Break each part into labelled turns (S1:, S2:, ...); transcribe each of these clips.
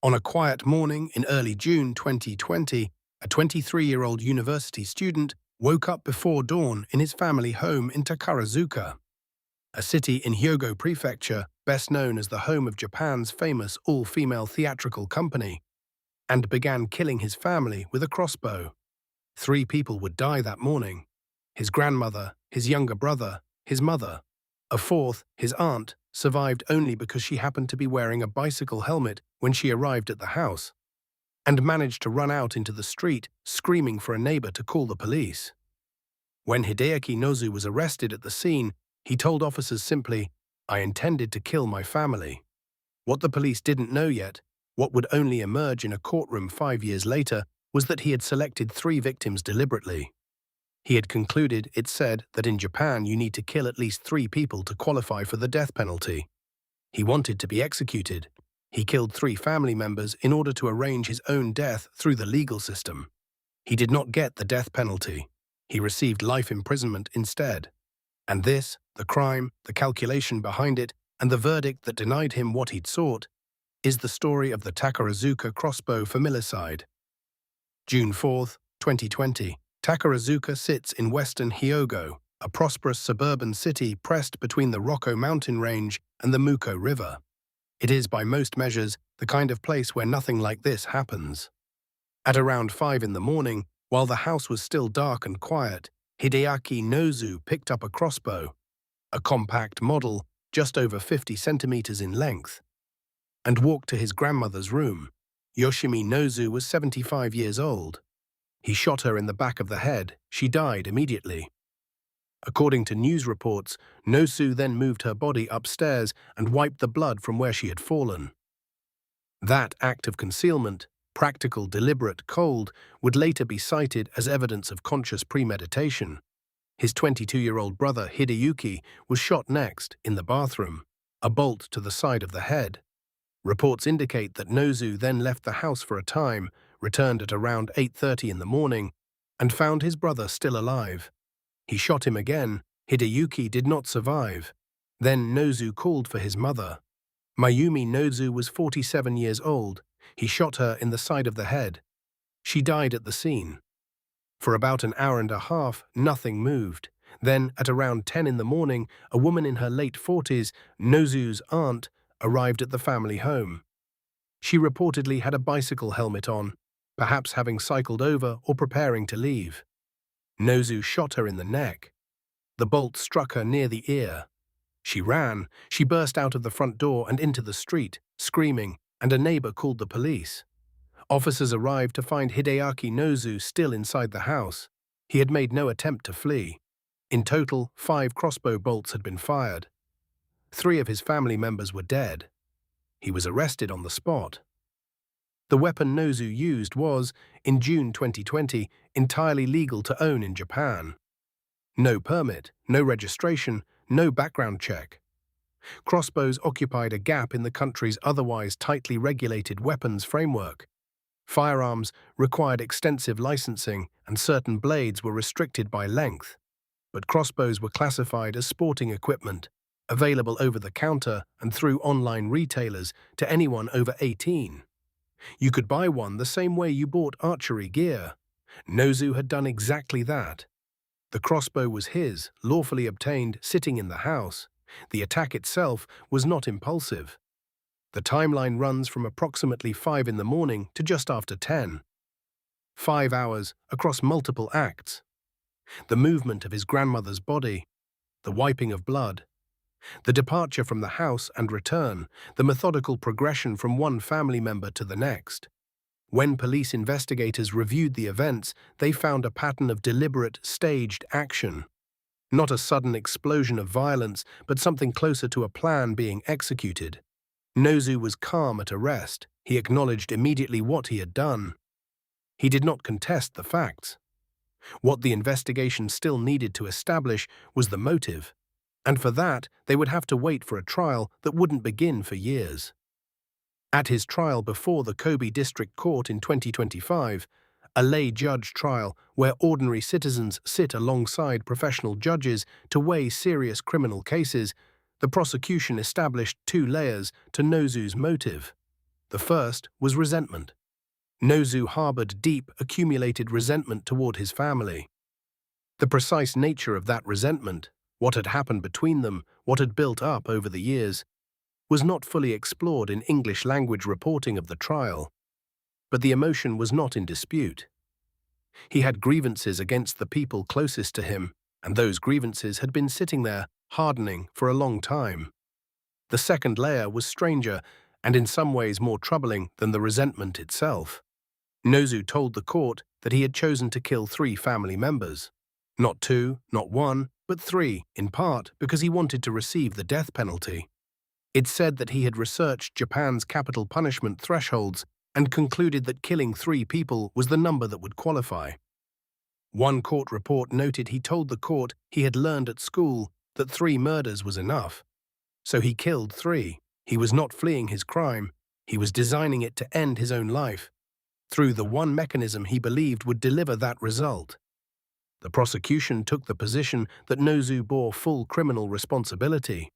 S1: On a quiet morning in early June 2020, a 23-year-old university student woke up before dawn in his family home in Takarazuka, a city in Hyogo Prefecture best known as the home of Japan's famous all-female theatrical company, and began killing his family with a crossbow. 3 people would die that morning: his grandmother, his younger brother, his mother. A fourth, his aunt, survived only because she happened to be wearing a bicycle helmet when she arrived at the house, and managed to run out into the street, screaming for a neighbor to call the police. When Hideaki Nozu was arrested at the scene, he told officers simply, "I intended to kill my family." What the police didn't know yet, what would only emerge in a courtroom 5 years later, was that he had selected 3 victims deliberately. He had concluded it said that in Japan you need to kill at least 3 people to qualify for the death penalty. He wanted to be executed. He killed 3 family members in order to arrange his own death through the legal system. He did not get the death penalty. He received life imprisonment instead. And this, the crime, the calculation behind it, and the verdict that denied him what he'd sought, is the story of the Takarazuka Crossbow Familicide. June 4, 2020. Takarazuka sits in western Hyogo, a prosperous suburban city pressed between the Rokko mountain range and the Muko River. It is, by most measures, the kind of place where nothing like this happens. At around 5 in the morning, while the house was still dark and quiet, Hideaki Nozu picked up a crossbow, a compact model just over 50 centimeters in length, and walked to his grandmother's room. Yoshimi Nozu was 75 years old. He shot her in the back of the head. She died immediately. According to news reports, Nozu then moved her body upstairs and wiped the blood from where she had fallen. That act of concealment, practical, deliberate, cold, would later be cited as evidence of conscious premeditation. His 22-year-old brother, Hideyuki, was shot next, in the bathroom, a bolt to the side of the head. Reports indicate that Nozu then left the house for a time, returned at around 8:30 in the morning, and found his brother still alive. He shot him again. Hideyuki did not survive. Then Nozu called for his mother. Mayumi Nozu was 47 years old. He shot her in the side of the head. She died at the scene. For about an hour and a half, nothing moved. Then, at around 10 in the morning, a woman in her late 40s, Nozu's aunt, arrived at the family home. She reportedly had a bicycle helmet on, perhaps having cycled over or preparing to leave. Nozu shot her in the neck. The bolt struck her near the ear. She ran. She burst out of the front door and into the street, screaming, and a neighbor called the police. Officers arrived to find Hideaki Nozu still inside the house. He had made no attempt to flee. In total, 5 crossbow bolts had been fired. 3 of his family members were dead. He was arrested on the spot. The weapon Nozu used was, in June 2020, entirely legal to own in Japan. No permit, no registration, no background check. Crossbows occupied a gap in the country's otherwise tightly regulated weapons framework. Firearms required extensive licensing, and certain blades were restricted by length. But crossbows were classified as sporting equipment, available over the counter and through online retailers to anyone over 18. You could buy one the same way you bought archery gear. Nozu had done exactly that. The crossbow was his, lawfully obtained, sitting in the house. The attack itself was not impulsive. The timeline runs from approximately 5 in the morning to just after 10. 5 hours across multiple acts. The movement of his grandmother's body, the wiping of blood, the departure from the house and return, the methodical progression from one family member to the next. When police investigators reviewed the events, they found a pattern of deliberate, staged action. Not a sudden explosion of violence, but something closer to a plan being executed. Nozu was calm at arrest. He acknowledged immediately what he had done. He did not contest the facts. What the investigation still needed to establish was the motive, and for that they would have to wait for a trial that wouldn't begin for years. At his trial before the Kobe District Court in 2025, a lay judge trial where ordinary citizens sit alongside professional judges to weigh serious criminal cases, the prosecution established 2 layers to Nozu's motive. The first was resentment. Nozu harbored deep, accumulated resentment toward his family. The precise nature of that resentment, what had happened between them, what had built up over the years, was not fully explored in English-language reporting of the trial. But the emotion was not in dispute. He had grievances against the people closest to him, and those grievances had been sitting there, hardening for a long time. The second layer was stranger and in some ways more troubling than the resentment itself. Nozu told the court that he had chosen to kill 3 family members. Not 2, not 1, but 3, in part because he wanted to receive the death penalty. It said that he had researched Japan's capital punishment thresholds and concluded that killing 3 people was the number that would qualify. One court report noted he told the court he had learned at school that 3 murders was enough. So he killed 3. He was not fleeing his crime. He was designing it to end his own life, through the one mechanism he believed would deliver that result. The prosecution took the position that Nozu bore full criminal responsibility.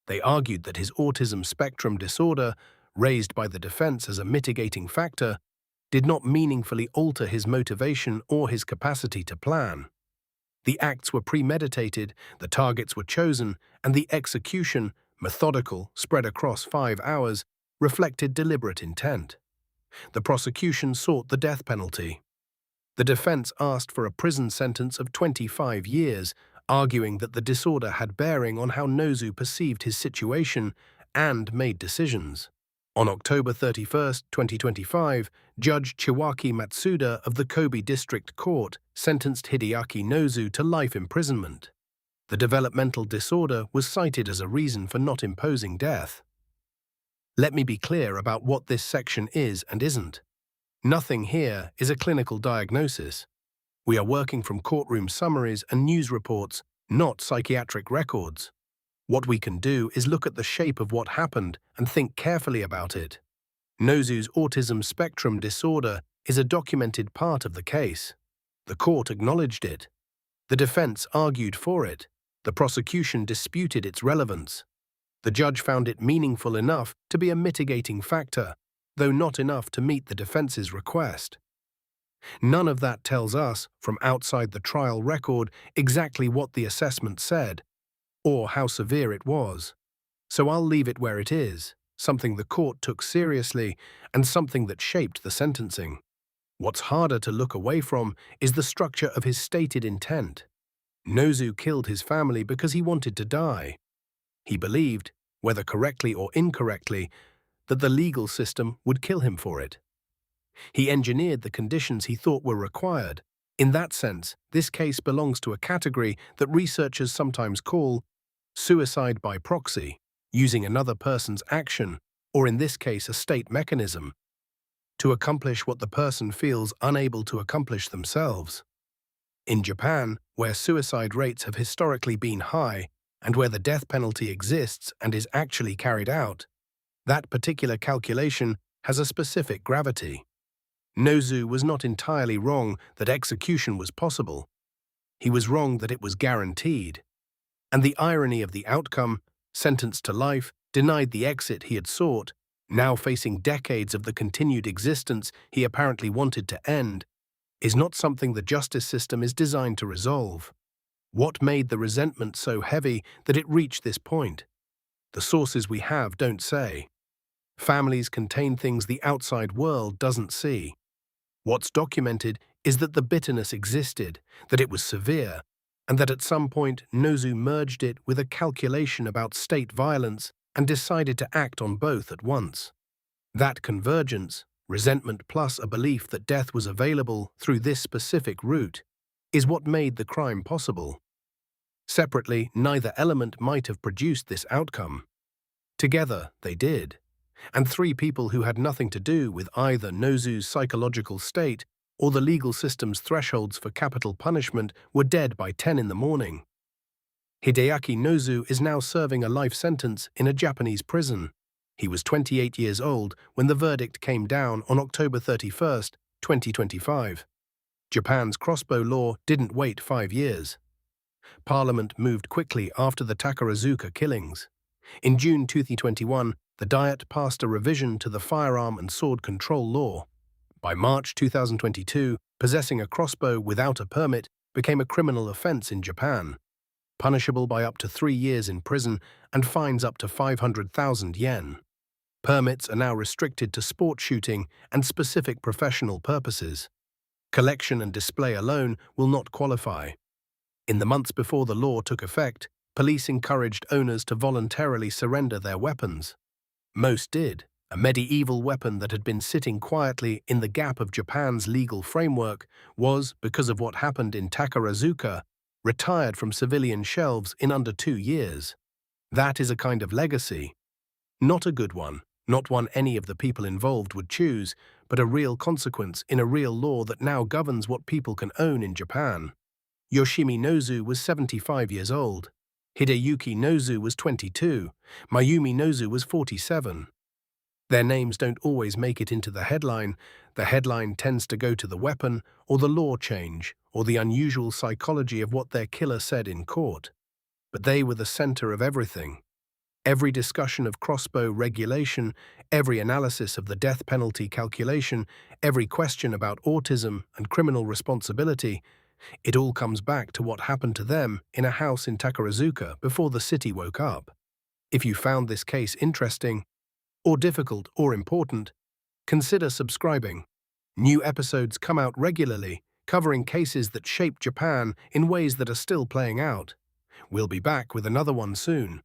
S1: They argued that his autism spectrum disorder, raised by the defense as a mitigating factor, did not meaningfully alter his motivation or his capacity to plan. The acts were premeditated, the targets were chosen, and the execution, methodical, spread across 5 hours, reflected deliberate intent. The prosecution sought the death penalty. The defense asked for a prison sentence of 25 years, arguing that the disorder had bearing on how Nozu perceived his situation and made decisions. On October 31, 2025, Judge Chiwaki Matsuda of the Kobe District Court sentenced Hideaki Nozu to life imprisonment. The developmental disorder was cited as a reason for not imposing death. Let me be clear about what this section is and isn't. Nothing here is a clinical diagnosis. We are working from courtroom summaries and news reports, not psychiatric records. What we can do is look at the shape of what happened and think carefully about it. Nozu's autism spectrum disorder is a documented part of the case. The court acknowledged it. The defense argued for it. The prosecution disputed its relevance. The judge found it meaningful enough to be a mitigating factor, though not enough to meet the defense's request. None of that tells us, from outside the trial record, exactly what the assessment said, or how severe it was. So I'll leave it where it is, something the court took seriously and something that shaped the sentencing. What's harder to look away from is the structure of his stated intent. Nozu killed his family because he wanted to die. He believed, whether correctly or incorrectly, that the legal system would kill him for it. He engineered the conditions he thought were required. In that sense, this case belongs to a category that researchers sometimes call suicide by proxy, using another person's action, or in this case a state mechanism, to accomplish what the person feels unable to accomplish themselves. In Japan, where suicide rates have historically been high, and where the death penalty exists and is actually carried out, that particular calculation has a specific gravity. Nozu was not entirely wrong that execution was possible. He was wrong that it was guaranteed. And the irony of the outcome, sentenced to life, denied the exit he had sought, now facing decades of the continued existence he apparently wanted to end, is not something the justice system is designed to resolve. What made the resentment so heavy that it reached this point? The sources we have don't say. Families contain things the outside world doesn't see. What's documented is that the bitterness existed, that it was severe, and that at some point Nozu merged it with a calculation about state violence and decided to act on both at once. That convergence, resentment plus a belief that death was available through this specific route, is what made the crime possible. Separately, neither element might have produced this outcome. Together, they did. And 3 people who had nothing to do with either Nozu's psychological state or the legal system's thresholds for capital punishment were dead by 10 in the morning. Hideaki Nozu is now serving a life sentence in a Japanese prison. He was 28 years old when the verdict came down on October 31, 2025. Japan's Crossbow law didn't wait 5 years. Parliament moved quickly after the Takarazuka killings. In June 2021, the Diet passed a revision to the firearm and sword control law. By March 2022, possessing a crossbow without a permit became a criminal offense in Japan, punishable by up to 3 years in prison and fines up to 500,000 yen. Permits are now restricted to sport shooting and specific professional purposes. Collection and display alone will not qualify. In the months before the law took effect, police encouraged owners to voluntarily surrender their weapons. Most did. A medieval weapon that had been sitting quietly in the gap of Japan's legal framework was, because of what happened in Takarazuka, retired from civilian shelves in under 2 years. That is a kind of legacy. Not a good one, not one any of the people involved would choose, but a real consequence in a real law that now governs what people can own in Japan. Hideaki Nozu was 75 years old. Hideaki Nozu was 22. Mayumi Nozu was 47. Their names don't always make it into the headline. The headline tends to go to the weapon, or the law change, or the unusual psychology of what their killer said in court. But they were the center of everything. Every discussion of crossbow regulation, every analysis of the death penalty calculation, every question about autism and criminal responsibility, it all comes back to what happened to them in a house in Takarazuka before the city woke up. If you found this case interesting, or difficult or important, consider subscribing. New episodes come out regularly, covering cases that shaped Japan in ways that are still playing out. We'll be back with another one soon.